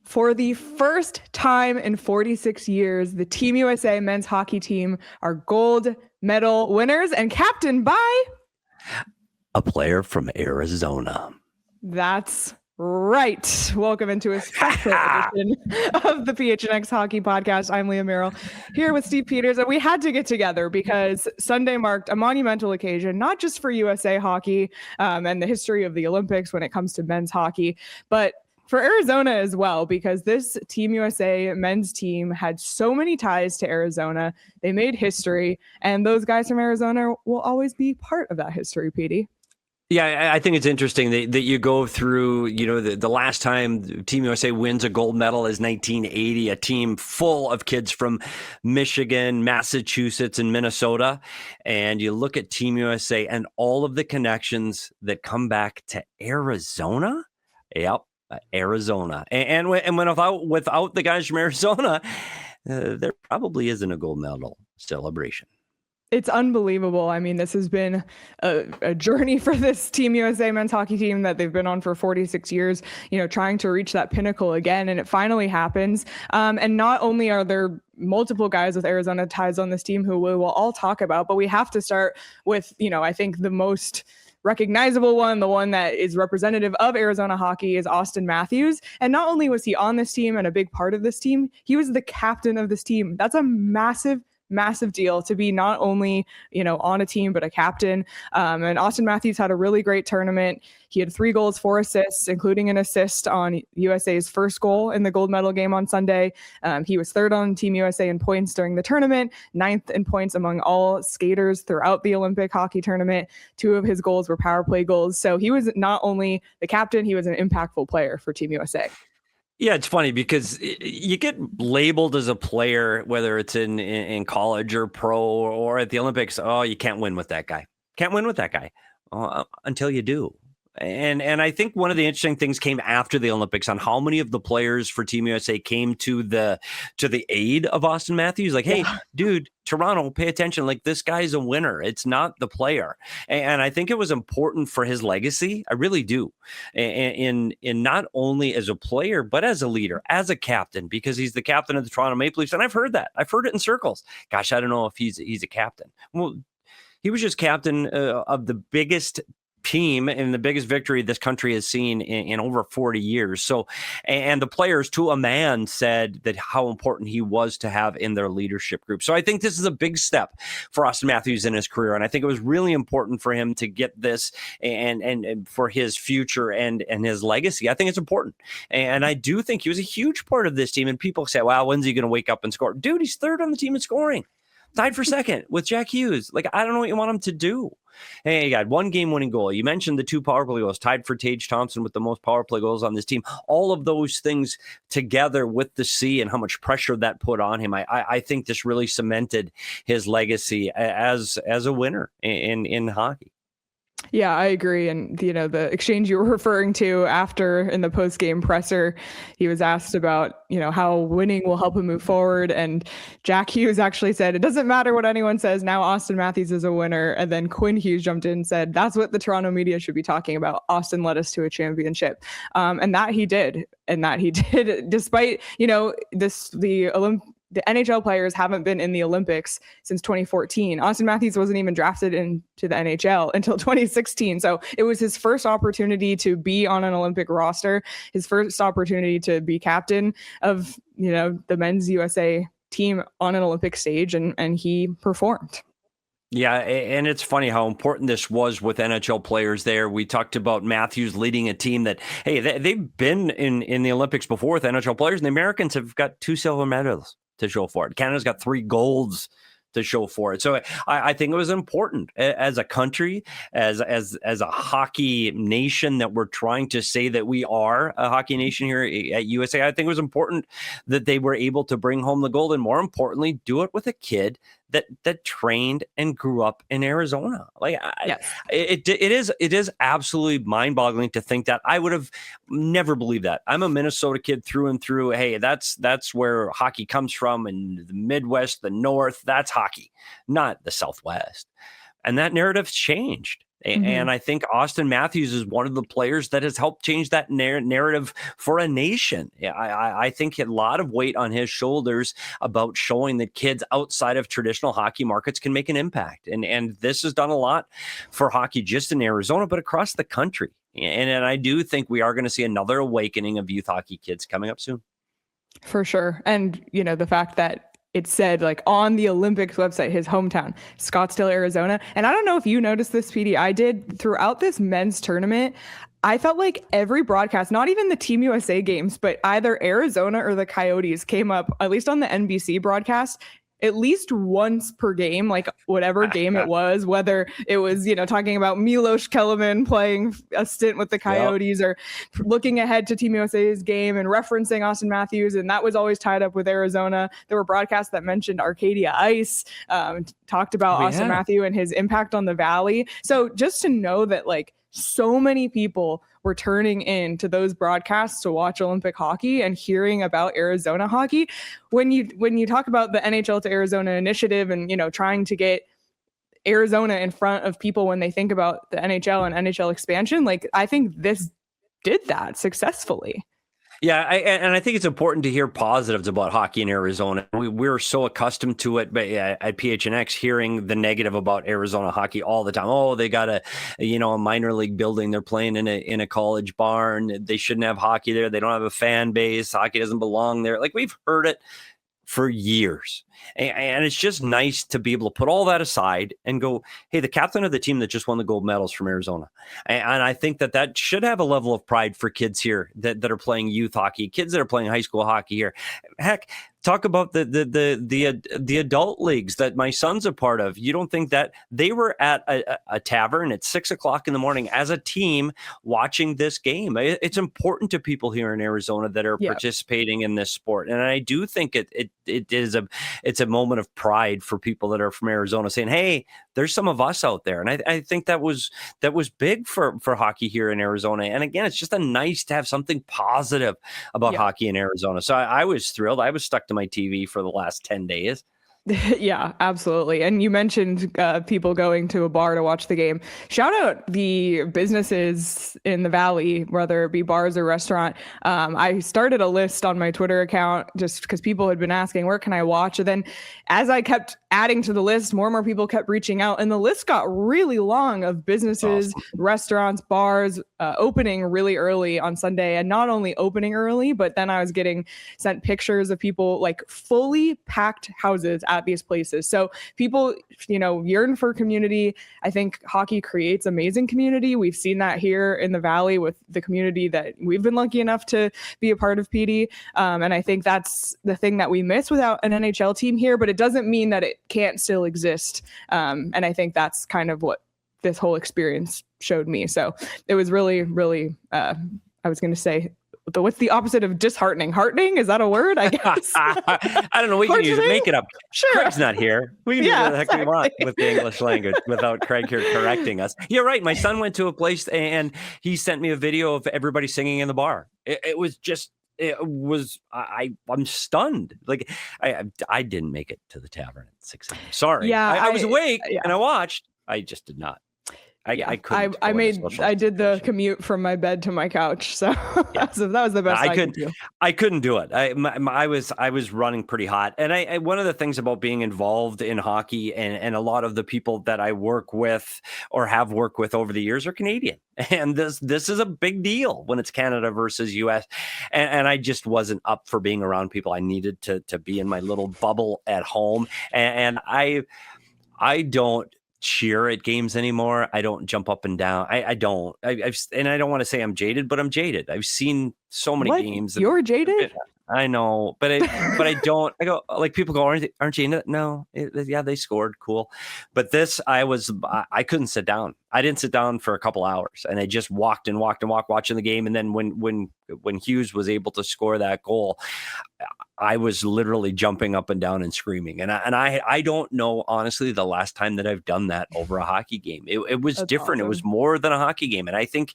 For the first time in 46 years, the Team USA men's hockey team are gold medal winners and captained by a player from Arizona. That's right. Welcome into a special edition of the PHNX Hockey Podcast. I'm Leah Merrall here with Steve Peters, and we had to get together because Sunday marked a monumental occasion, not just for USA hockey and the history of the Olympics when it comes to men's hockey, but for Arizona as well, because this Team USA men's team had so many ties to Arizona. They made history, and those guys from Arizona will always be part of that history, Petey. Yeah, I think it's interesting that you go through, the last time Team USA wins a gold medal is 1980, a team full of kids from Michigan, Massachusetts, and Minnesota. And you look at Team USA and all of the connections that come back to Arizona. Yep. Arizona. And without the guys from Arizona, there probably isn't a gold medal celebration. It's unbelievable. I mean, this has been a journey for this Team USA men's hockey team that they've been on for 46 years, trying to reach that pinnacle again. And it finally happens. And not only are there multiple guys with Arizona ties on this team who we will all talk about, but we have to start with, I think the most recognizable one, the one that is representative of Arizona hockey, is Auston Matthews. And not only was he on this team and a big part of this team, he was the captain of this team. That's a massive deal to be not only, on a team, but a captain. And Auston Matthews had a really great tournament. He had 3 goals, 4 assists, including an assist on USA's first goal in the gold medal game on Sunday. He was 3rd on Team USA in points during the tournament, 9th in points among all skaters throughout the Olympic hockey tournament. 2 of his goals were power play goals. So he was not only the captain, he was an impactful player for Team USA. Yeah, it's funny because you get labeled as a player, whether it's in college or pro or at the Olympics. Oh, you can't win with that guy. Can't win with that guy until you do. And I think one of the interesting things came after the Olympics on how many of the players for Team USA came to the aid of Auston Matthews. Like, hey, dude, Toronto, pay attention. Like, this guy's a winner. It's not the player. And I think it was important for his legacy. I really do. In not only as a player, but as a leader, as a captain, because he's the captain of the Toronto Maple Leafs. And I've heard that. I've heard it in circles. Gosh, I don't know if he's a captain. Well, he was just captain of the biggest team and the biggest victory this country has seen in over 40 years. So, and the players to a man said that how important he was to have in their leadership group. So I think this is a big step for Auston Matthews in his career. And I think it was really important for him to get this and for his future and his legacy. I think it's important. And I do think he was a huge part of this team. And people say, wow, when's he going to wake up and score? Dude, he's 3rd on the team in scoring. Tied for 2nd with Jack Hughes. Like, I don't know what you want him to do. Hey, he got 1 game-winning goal. You mentioned the 2 power play goals, tied for Tage Thompson with the most power play goals on this team. All of those things together with the C and how much pressure that put on him, I think this really cemented his legacy as a winner in hockey. Yeah, I agree. And, the exchange you were referring to after in the post-game presser, he was asked about, how winning will help him move forward. And Jack Hughes actually said, it doesn't matter what anyone says. Now Auston Matthews is a winner. And then Quinn Hughes jumped in and said, that's what the Toronto media should be talking about. Auston led us to a championship. And that he did. Despite, the NHL players haven't been in the Olympics since 2014. Auston Matthews wasn't even drafted into the NHL until 2016. So it was his first opportunity to be on an Olympic roster, his first opportunity to be captain of, the men's USA team on an Olympic stage, and he performed. Yeah, and it's funny how important this was with NHL players there. We talked about Matthews leading a team that, hey, they've been in the Olympics before with NHL players, and the Americans have got 2 silver medals to show for it. Canada's got 3 golds to show for it. So I think it was important as a country, as a hockey nation that we're trying to say that we are a hockey nation here at USA. I think it was important that they were able to bring home the gold, and more importantly, do it with a kid that trained and grew up in Arizona. Like, yes. It is absolutely mind-boggling to think that. I would have never believed that. I'm a Minnesota kid through and through. Hey, that's where hockey comes from, and the Midwest, the North, that's hockey, not the Southwest. And that narrative's changed. And I think Auston Matthews is one of the players that has helped change that narrative for a nation. I think a lot of weight on his shoulders about showing that kids outside of traditional hockey markets can make an impact. And this has done a lot for hockey just in Arizona, but across the country. And I do think we are going to see another awakening of youth hockey kids coming up soon. For sure. And, the fact that it said like on the Olympics website, his hometown, Scottsdale, Arizona. And I don't know if you noticed this, PD. I did throughout this men's tournament. I felt like every broadcast, not even the Team USA games, but either Arizona or the Coyotes came up, at least on the NBC broadcast, at least once per game, like whatever game it was, whether it was, talking about Milos Kelemen playing a stint with the Coyotes or looking ahead to Team USA's game and referencing Auston Matthews. And that was always tied up with Arizona. There were broadcasts that mentioned Arcadia Ice, talked about Auston Matthews and his impact on the Valley. So just to know that like so many people were turning in to those broadcasts to watch Olympic hockey and hearing about Arizona hockey. When you talk about the NHL to Arizona initiative and, trying to get Arizona in front of people when they think about the NHL and NHL expansion, like I think this did that successfully. Yeah, and I think it's important to hear positives about hockey in Arizona. We're so accustomed to it, but at PHNX, hearing the negative about Arizona hockey all the time. Oh, they got a minor league building. They're playing in a college barn. They shouldn't have hockey there. They don't have a fan base. Hockey doesn't belong there. Like we've heard it for years. And it's just nice to be able to put all that aside and go, hey, the captain of the team that just won the gold medals from Arizona. And I think that should have a level of pride for kids here that are playing youth hockey, kids that are playing high school hockey here. Heck, talk about the adult leagues that my son's a part of. You don't think that they were at a tavern at 6:00 in the morning as a team watching this game? It's important to people here in Arizona that are participating in this sport. And I do think it's a moment of pride for people that are from Arizona saying, hey, there's some of us out there. And I think that was big for hockey here in Arizona. And again, it's just nice to have something positive about hockey in Arizona. So I was thrilled. I was stuck to my TV for the last 10 days. Yeah, absolutely. And you mentioned people going to a bar to watch the game. Shout out the businesses in the Valley, whether it be bars or restaurant. I started a list on my Twitter account just because people had been asking, where can I watch? And then as I kept adding to the list, more and more people kept reaching out. And the list got really long of businesses, restaurants, bars opening really early on Sunday. And not only opening early, but then I was getting sent pictures of people like fully packed houses at these places. So people, yearn for community. I think hockey creates amazing community. We've seen that here in the Valley with the community that we've been lucky enough to be a part of, PD. And I think that's the thing that we miss without an NHL team here, but it doesn't mean that it can't still exist. And I think that's kind of what this whole experience showed me. So it was really, really, I was going to say, what's the opposite of disheartening? Heartening? Is that a word? I guess. I don't know. We can use it. Make it up. Sure. Craig's not here. We can do what the heck we want with the English language without Craig here correcting us. You're right. My son went to a place and he sent me a video of everybody singing in the bar. I'm stunned. Like I didn't make it to the tavern at 6 a.m. Sorry. Yeah, I was awake and I watched. I just did not. I couldn't. I did the commute from my bed to my couch, so that was the best I could do. I couldn't do it. I was running pretty hot, and one of the things about being involved in hockey and a lot of the people that I work with or have worked with over the years are Canadian, and this is a big deal when it's Canada versus U.S. And I just wasn't up for being around people. I needed to be in my little bubble at home, and I don't cheer at games anymore. I don't jump up and down. I don't. And I don't want to say I'm jaded, but I'm jaded. I've seen so many games. You're jaded? I know, but I don't. I go like people go, aren't you in it? No, they scored, cool. But this, I couldn't sit down. I didn't sit down for a couple hours, and I just walked watching the game. And then when Hughes was able to score that goal, I was literally jumping up and down and screaming. And I don't know, honestly, the last time that I've done that over a hockey game. It was different. Awesome. It was more than a hockey game. And I think,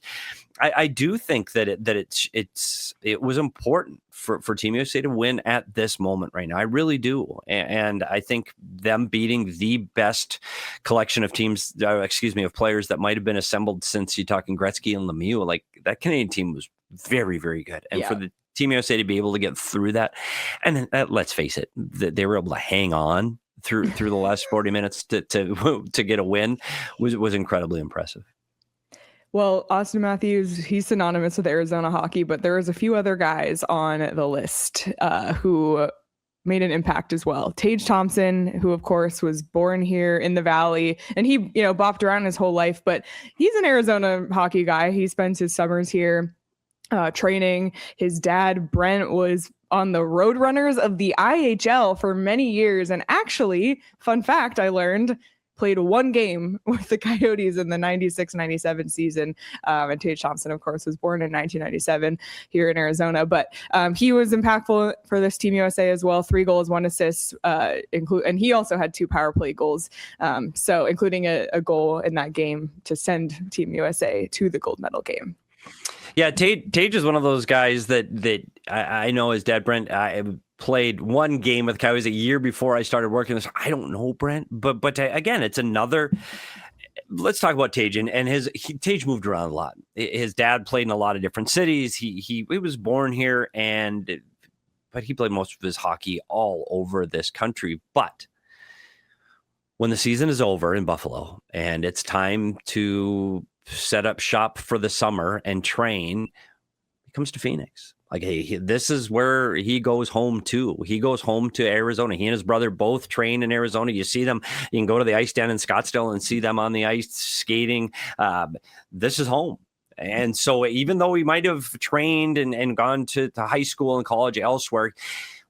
I do think that it's it was important for Team USA to win at this moment right now. I really do. And I think them beating the best collection of teams, of players that might have been assembled since you're talking Gretzky and Lemieux, like that Canadian team was very, very good. And for the Team USA to be able to get through that, and then, let's face it, they were able to hang on through the last 40 minutes to get a win was incredibly impressive. Well, Auston Matthews, he's synonymous with Arizona hockey, but there was a few other guys on the list who made an impact as well. Tage Thompson, who of course was born here in the Valley, and he, bopped around his whole life, but he's an Arizona hockey guy. He spends his summers here training. His dad, Brent, was on the Roadrunners of the IHL for many years. And actually, fun fact, I learned, played one game with the Coyotes in the 96-97 season. And Tage Thompson, of course, was born in 1997 here in Arizona. But he was impactful for this Team USA as well. 3 goals, 1 assist, and he also had 2 power play goals. So including a goal in that game to send Team USA to the gold medal game. Yeah, Tage is one of those guys that I know his dad, Brent, I played one game with Coyotes a year before I started working this. I don't know Brent, but again, it's another. Let's talk about Tage, and Tage moved around a lot. His dad played in a lot of different cities. He was born here, but he played most of his hockey all over this country. But when the season is over in Buffalo and it's time to set up shop for the summer and train, he comes to Phoenix. Like, hey, this is where he goes home to. He goes home to Arizona. He and his brother both train in Arizona. You see them. You can go to the ice down in Scottsdale and see them on the ice skating. This is home. And so even though he might have trained and gone to high school and college elsewhere,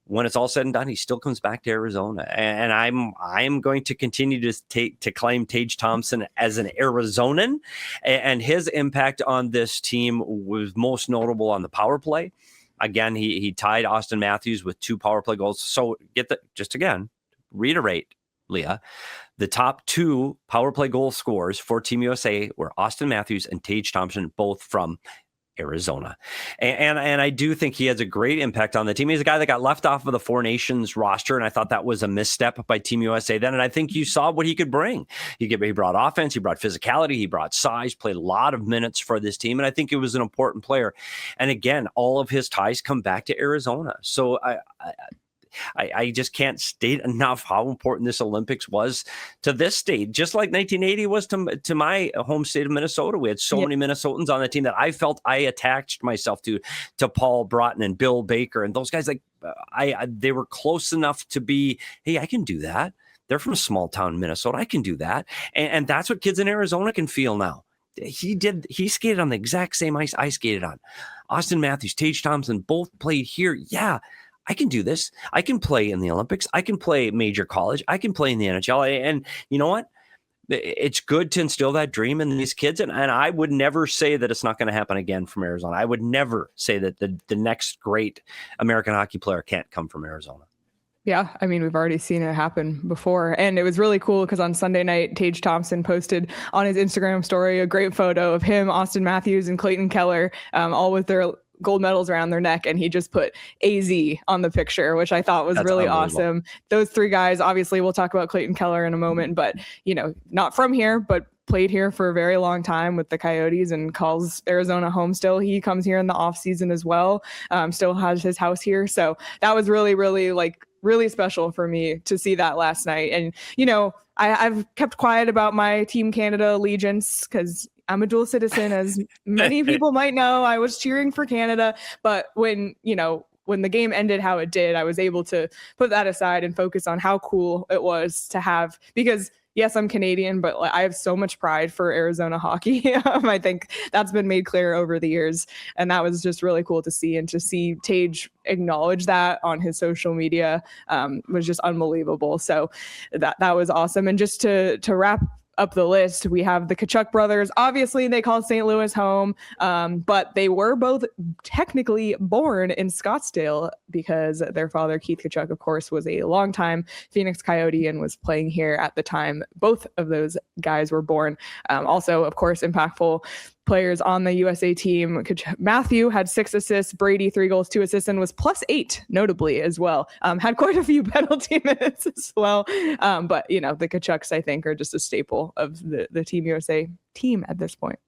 when it's all said and done, he still comes back to Arizona. And I'm going to continue to claim Tage Thompson as an Arizonan, and his impact on this team was most notable on the power play. Again, he tied Auston Matthews with 2 power play goals. So reiterate, Leah, the top 2 power play goal scorers for Team USA were Auston Matthews and Tage Thompson, both from Arizona. And I do think he has a great impact on the team. He's a guy that got left off of the 4 Nations roster, and I thought that was a misstep by Team USA then. And I think you saw what he could bring. He brought offense, he brought physicality, he brought size, played a lot of minutes for this team, and I think it was an important player. And again, all of his ties come back to Arizona. So I just can't state enough how important this Olympics was to this state, just like 1980 was to my home state of Minnesota. We had so many Minnesotans on the team that I felt I attached myself to Paul Broughton and Bill Baker and those guys. Like they were close enough to be, hey, I can do that. They're from small town Minnesota. I can do that. And that's what kids in Arizona can feel now. He skated on the exact same ice I skated on. Auston Matthews, Tage Thompson, both played here. Yeah. I can do this. I can play in the Olympics. I can play major college. I can play in the NHL. And you know what? It's good to instill that dream in these kids. And I would never say that it's not going to happen again from Arizona. I would never say that the next great American hockey player can't come from Arizona. Yeah, I mean, we've already seen it happen before. And it was really cool because on Sunday night, Tage Thompson posted on his Instagram story a great photo of him, Auston Matthews, and Clayton Keller, all with their gold medals around their neck, and he just put AZ on the picture, which I thought was really awesome. Those 3 guys, obviously we'll talk about Clayton Keller in a moment, but not from here, but played here for a very long time with the Coyotes and calls Arizona home still. He comes here in the off season as well. Still has his house here. So that was really, really really special for me to see that last night. And, I've kept quiet about my Team Canada allegiance because I'm a dual citizen, as many people might know. I was cheering for Canada, but when the game ended how it did, I was able to put that aside and focus on how cool it was to have, because yes, I'm Canadian, but I have so much pride for Arizona hockey. I think that's been made clear over the years. And that was just really cool to see. And to see Tage acknowledge that on his social media was just unbelievable. So that was awesome. And just to wrap up the list, we have the Tkachuk brothers. Obviously, they call St. Louis home, but they were both technically born in Scottsdale because their father, Keith Tkachuk, of course, was a longtime Phoenix Coyote and was playing here at the time both of those guys were born. Also, of course, impactful players on the USA team. Matthew had 6 assists, Brady 3 goals, 2 assists, and was +8 notably as well. Had quite a few penalty minutes as well. But the Tkachuks, I think, are just a staple of the Team USA team at this point.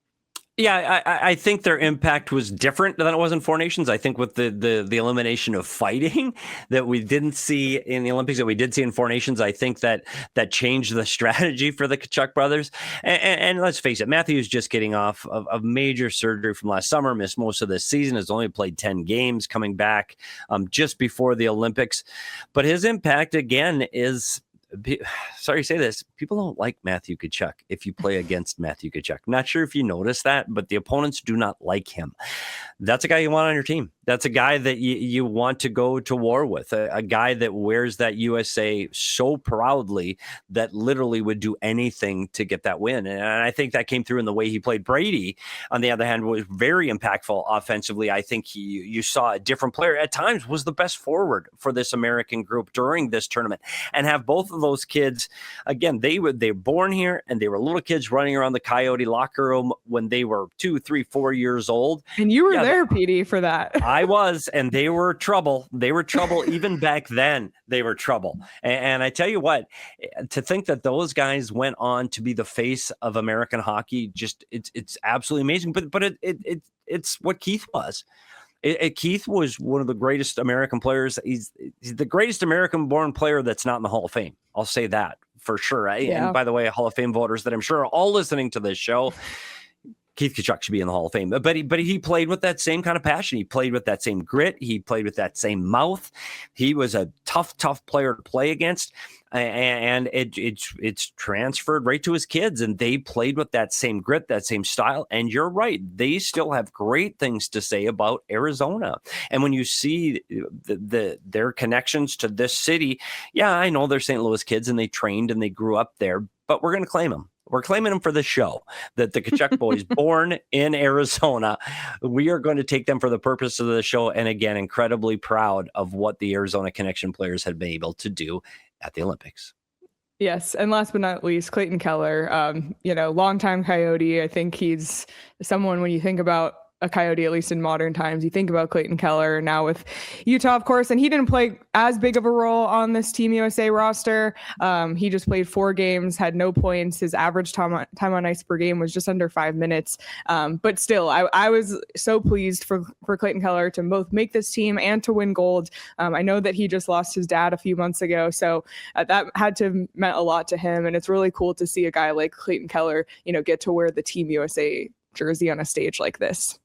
Yeah, I think their impact was different than it was in Four Nations. I think with the elimination of fighting that we didn't see in the Olympics that we did see in Four Nations, I think that changed the strategy for the Tkachuk brothers. And let's face it, Matthews just getting off of major surgery from last summer, missed most of this season, has only played 10 games, coming back just before the Olympics. But his impact, again, is... sorry to say this, people don't like Matthew Tkachuk if you play against Matthew Tkachuk. Not sure if you noticed that, but the opponents do not like him. That's a guy you want on your team. That's a guy that you want to go to war with, a guy that wears that USA so proudly that literally would do anything to get that win. And I think that came through in the way he played. Brady, on the other hand, was very impactful offensively. I think you saw a different player at times, was the best forward for this American group during this tournament. And have both of those kids, again, they were born here and they were little kids running around the Coyote locker room when they were 2, 3, 4 years old. And you were there, PD, for that. I was, and they were trouble. They were trouble even back then. They were trouble. And I tell you what, to think that those guys went on to be the face of American hockey, just it's absolutely amazing. But it's what Keith was. Keith was one of the greatest American players. He's the greatest American-born player that's not in the Hall of Fame. I'll say that for sure. And by the way, Hall of Fame voters that I'm sure are all listening to this show, Keith Tkachuk should be in the Hall of Fame. But he played with that same kind of passion. He played with that same grit. He played with that same mouth. He was a tough player to play against. And it's transferred right to his kids, and they played with that same grit, that same style. And you're right, they still have great things to say about Arizona. And when you see their connections to this city, yeah, I know they're St. Louis kids and they trained and they grew up there, but we're going to claim them. We're claiming them for the show, that the Tkachuk boys born in Arizona. We are going to take them for the purpose of the show. And again, incredibly proud of what the Arizona Connection players had been able to do at the Olympics. Yes. And last but not least, Clayton Keller, longtime Coyote. I think he's someone, when you think about a Coyote, at least in modern times, you think about Clayton Keller now with Utah, of course, and he didn't play as big of a role on this Team USA roster. He just played 4 games, had no points. His average time on ice per game was just under 5 minutes. But still, I was so pleased for Clayton Keller to both make this team and to win gold. I know that he just lost his dad a few months ago, so that had to meant a lot to him. And it's really cool to see a guy like Clayton Keller, get to wear the Team USA jersey on a stage like this.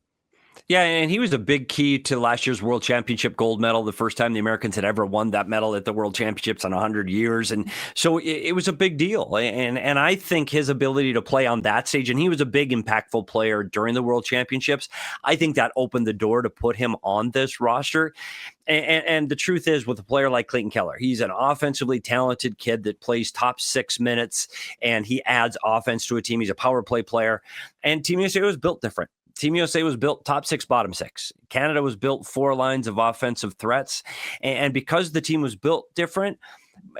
Yeah, and he was a big key to last year's World Championship gold medal, the first time the Americans had ever won that medal at the World Championships in 100 years. And so it was a big deal. And I think his ability to play on that stage, and he was a big impactful player during the World Championships, I think that opened the door to put him on this roster. And the truth is, with a player like Clayton Keller, he's an offensively talented kid that plays top 6 minutes, and he adds offense to a team. He's a power play player. And Team USA was built different. Team USA was built top 6, bottom 6. Canada was built 4 lines of offensive threats. And because the team was built different,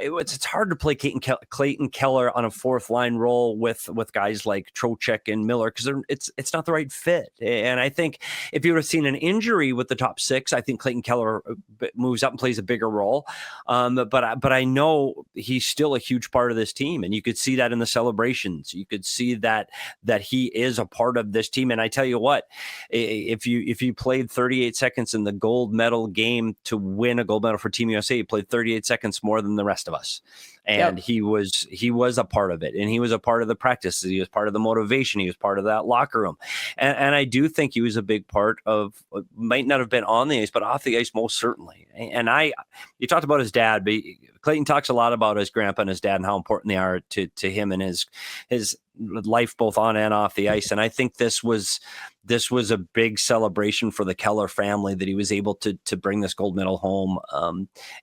it's hard to play Clayton Keller on a 4th line role with guys like Trocheck and Miller, because it's not the right fit. And I think if you would have seen an injury with the top 6, I think Clayton Keller moves up and plays a bigger role. But I know he's still a huge part of this team, and you could see that in the celebrations. You could see that he is a part of this team. And I tell you what, if you played 38 seconds in the gold medal game to win a gold medal for Team USA, you played 38 seconds more than the rest of us. And yep. he was a part of it, and he was a part of the practice. He was part of the motivation. He was part of that locker room. And I do think he was a big part of, might not have been on the ice, but off the ice, most certainly. And you talked about his dad, but Clayton talks a lot about his grandpa and his dad and how important they are to him and his life, both on and off the ice. And I think this was a big celebration for the Keller family that he was able to bring this gold medal home,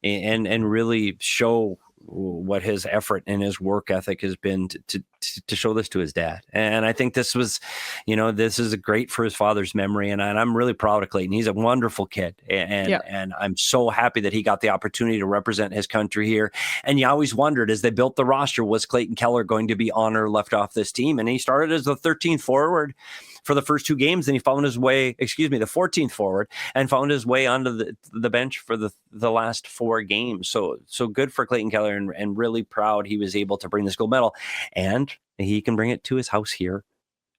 and really show what his effort and his work ethic has been to to show this to his dad. And I think this was, this is great for his father's memory. And I'm really proud of Clayton. He's a wonderful kid. And I'm so happy that he got the opportunity to represent his country here. And you always wondered, as they built the roster, was Clayton Keller going to be on or left off this team? And he started as the 13th forward for the first 2 games, and he found his way, the 14th forward, and found his way onto the bench for the last 4 games. So good for Clayton Keller, and really proud he was able to bring this gold medal, and he can bring it to his house here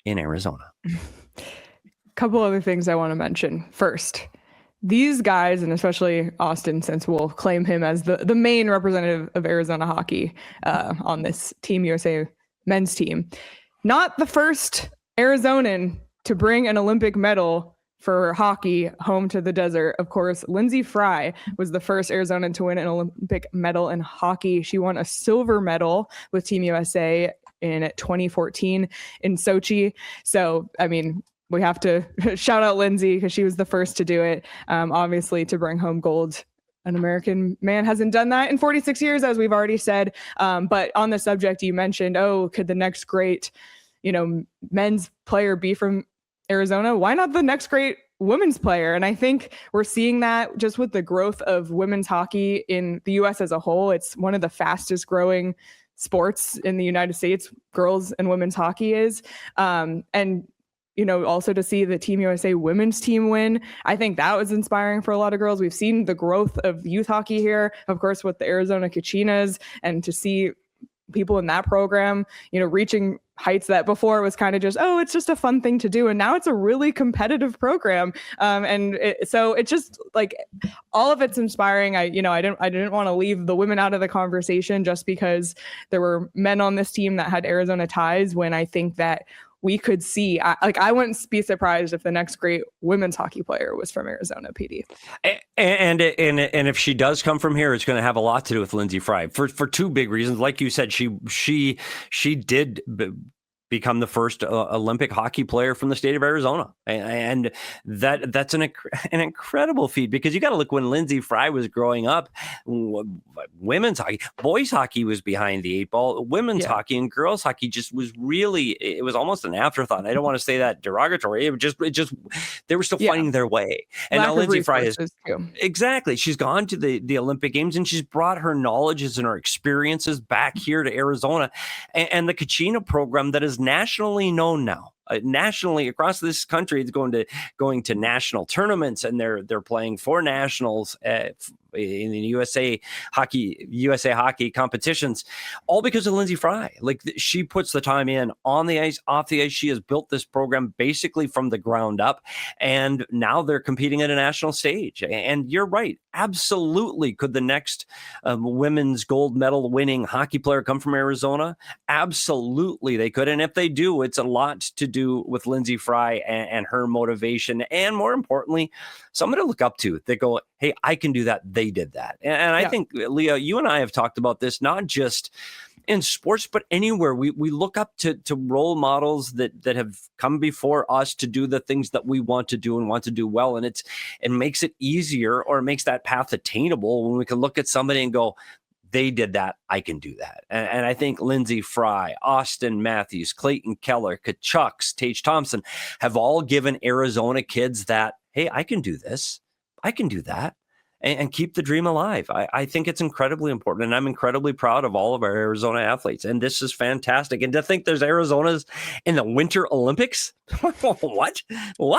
in Arizona. Couple other things I want to mention. First, these guys, and especially Auston, since we'll claim him as the main representative of Arizona hockey on this Team USA men's team, not the first Arizonan to bring an Olympic medal for hockey home to the desert. Of course, Lyndsey Fry was the first Arizonan to win an Olympic medal in hockey. She won a silver medal with Team USA in 2014 in Sochi. So, I mean, we have to shout out Lyndsey because she was the first to do it, obviously, to bring home gold. An American man hasn't done that in 46 years, as we've already said. But on the subject, you mentioned, could the next great men's player be from Arizona? Why not the next great women's player? And I think we're seeing that just with the growth of women's hockey in the U.S. as a whole. It's one of the fastest growing sports in the United States, girls and women's hockey is. And also to see the Team USA women's team win, I think that was inspiring for a lot of girls. We've seen the growth of youth hockey here, of course, with the Arizona Kachinas, and to see people in that program, reaching heights that before was kind of just, it's just a fun thing to do. And now it's a really competitive program. So it's just like all of it's inspiring. I didn't want to leave the women out of the conversation just because there were men on this team that had Arizona ties, when I think that we could see, I wouldn't be surprised if the next great women's hockey player was from Arizona, PD. And if she does come from here, it's going to have a lot to do with Lyndsey Fry for 2 big reasons. Like you said, she did become the first Olympic hockey player from the state of Arizona. And that's an incredible feat, because you got to look, when Lyndsey Fry was growing up, women's hockey, boys hockey was behind the 8 ball. Women's hockey and girls hockey just was really, it was almost an afterthought. I don't want to say that derogatory. It just they were still finding their way. And now Lyndsey Fry has, exactly, she's gone to the Olympic Games, and she's brought her knowledges and her experiences back here to Arizona, and the Kachina program that is nationally known now. Nationally across this country, it's going to national tournaments, and they're playing for nationals in the USA hockey competitions, all because of Lyndsey Fry. Like, she puts the time in on the ice, off the ice. She has built this program basically from the ground up, and now they're competing at a national stage. And you're right, absolutely. Could the next women's gold medal winning hockey player come from Arizona? Absolutely, they could. And if they do, it's a lot to do with Lyndsey Fry and her motivation, and more importantly, someone to look up to. They go, hey, I can do that. They did that. And I think, Leah, you and I have talked about this, not just in sports, but anywhere. We look up to role models that have come before us to do the things that we want to do and want to do well. And it makes it easier, or it makes that path attainable, when we can look at somebody and go, they did that, I can do that. And I think Lyndsey Fry, Auston Matthews, Clayton Keller, Tkachuk, Tage Thompson have all given Arizona kids that, hey, I can do this, I can do that, and keep the dream alive. I think it's incredibly important, and I'm incredibly proud of all of our Arizona athletes, and this is fantastic. And to think there's Arizona's in the Winter Olympics, what?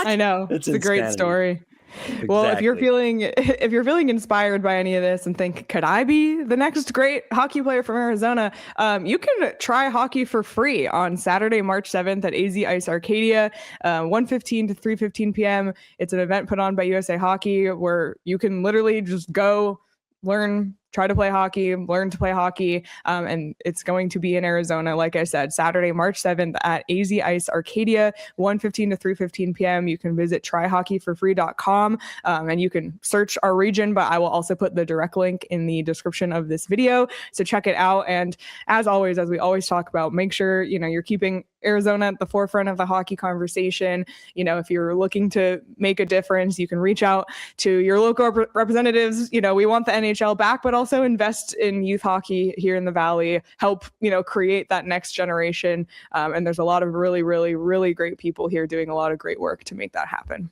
I know, it's a great story. Exactly. Well, if you're feeling inspired by any of this and think, could I be the next great hockey player from Arizona? You can try hockey for free on Saturday, March 7th at AZ Ice Arcadia, 1:15 to 3:15 p.m. It's an event put on by USA Hockey where you can literally just go learn, try to play hockey, learn to play hockey. And it's going to be in Arizona, like I said, Saturday, March 7th at AZ Ice Arcadia, 1:15 to 3:15 p.m. You can visit tryhockeyforfree.com and you can search our region, but I will also put the direct link in the description of this video. So check it out. And as always, as we always talk about, make sure, you're keeping Arizona at the forefront of the hockey conversation. If you're looking to make a difference, you can reach out to your local representatives. We want the NHL back, but also invest in youth hockey here in the Valley, help, create that next generation. And there's a lot of really, really, really great people here doing a lot of great work to make that happen.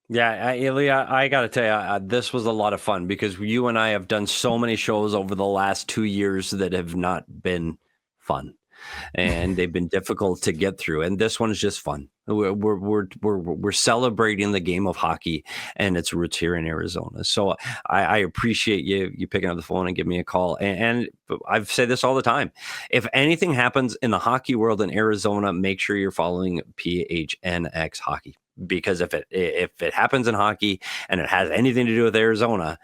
Yeah, Leah, I got to tell you, this was a lot of fun because you and I have done so many shows over the last 2 years that have not been fun, and they've been difficult to get through. And this one is just fun. We're celebrating the game of hockey and its roots here in Arizona. So I appreciate you picking up the phone and giving me a call. And I've said this all the time: if anything happens in the hockey world in Arizona, make sure you're following PHNX hockey. Because if it happens in hockey and it has anything to do with Arizona,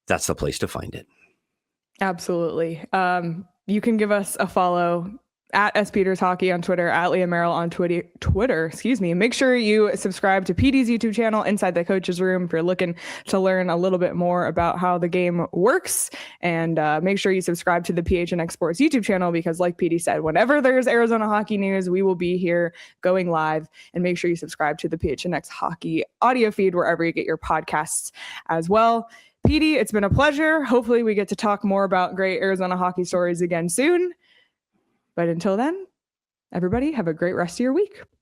that's the place to find it. Absolutely. You can give us a follow at SPeters Hockey on Twitter, at Leah Merrall on Twitter. Make sure you subscribe to PD's YouTube channel, Inside the Coaches Room, if you're looking to learn a little bit more about how the game works. And make sure you subscribe to the PHNX Sports YouTube channel, because like PD said, whenever there's Arizona hockey news, we will be here going live. And make sure you subscribe to the PHNX Hockey audio feed wherever you get your podcasts as well. PD, it's been a pleasure. Hopefully we get to talk more about great Arizona hockey stories again soon. But until then, everybody have a great rest of your week.